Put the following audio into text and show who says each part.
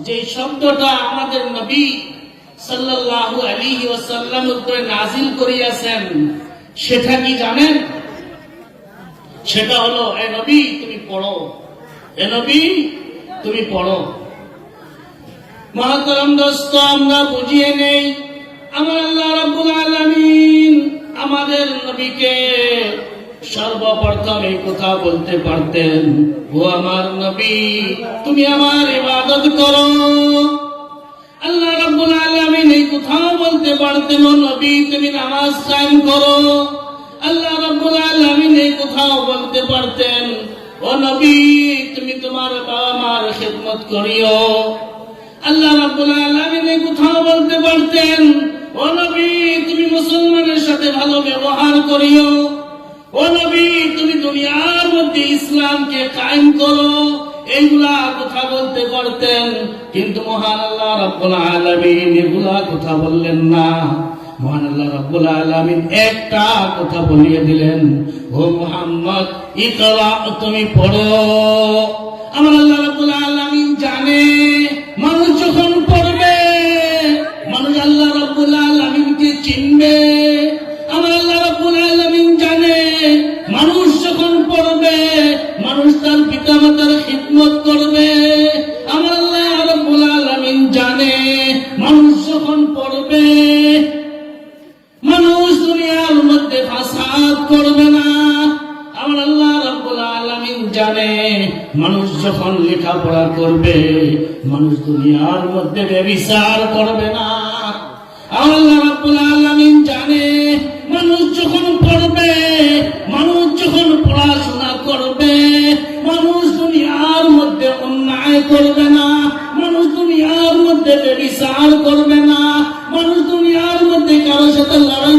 Speaker 1: যে শব্দটা আমাদের নবী সাল্লাল্লাহু আলাইহি ওয়াসাল্লাম উপরে নাযিল করিয়াছেন সেটা কি জানেন? সেটা হলো, এ নবী তুমি পড়ো, এ নবী তুমি পড়ো। মহতরম দোস্ত, আমরা বুঝিয়ে নেই, আমার আল্লাহ রাব্বুল আলামিন আমাদের নবীকে সর্বপ্রথম এই কথা বলতে পারতেন, ও আমার নবী তুমি আমার ইবাদত করো। আল্লাহ রাব্বুল আলামিন এই কথাও বলতে পারতেন, ও নবী তুমি নামাজ কায়েম করো। আল্লাহ রাব্বুল আলামিন এই কথাও বলতে পারতেন, ও নবী তুমি তোমার বাবা মার খিদমত করিও। আল্লাহ রাব্বুল আলামিন এই কথাও বলতে পারতেন, ও নবী তুমি মুসলমানের সাথে ভালো ব্যবহার করিও। ও নবী তুমি দুনিয়ার মধ্যে ইসলামকে কায়েম করো। এইগুলা কথা বলতে পারতেন, কিন্তু মহান আল্লাহ রাব্বুল আলামিন এগুলা কথা বললেন না। মহান আল্লাহ রাব্বুল আলামিন একটা কথা বলিয়ে দিলেন, ও মুহাম্মদ ইকরা, তুমি পড়ো। আমার আল্লাহ রাব্বুল আলামিন জানে মানুষ যখন পড়বে মানুষ আল্লাহ রাব্বুল আলামিনকে চিনবে। আমার আল্লাহ রাব্বুল আলামিন জানে মানুষ যখন পড়বে মানুষ তার পিতামাতার খিদমত করবে। আমার আল্লাহ রাব্বুল আলামিন জানে মানুষ যখন পড়বে মানুষ দুনিয়ার মধ্যে ফাসাদ করবে না। আমার আল্লাহ রাব্বুল আলামিন জানে মানুষ যখন লেখাপড়া করবে মানুষ দুনিয়ার মধ্যে ব্যভিচার করবে না। আমার আল্লাহ রাব্বুল আলামিন জানে মানুষ যখন পড়বে মানুষ যখন পড়াশোনা করবে মানুষ দুনিয়ার মধ্যে অন্যায় করবে না, মানুষ দুনিয়ার মধ্যে ব্যভিচার করবে না, মানুষ দুনিয়ার মধ্যে কারোর সাথে লড়াই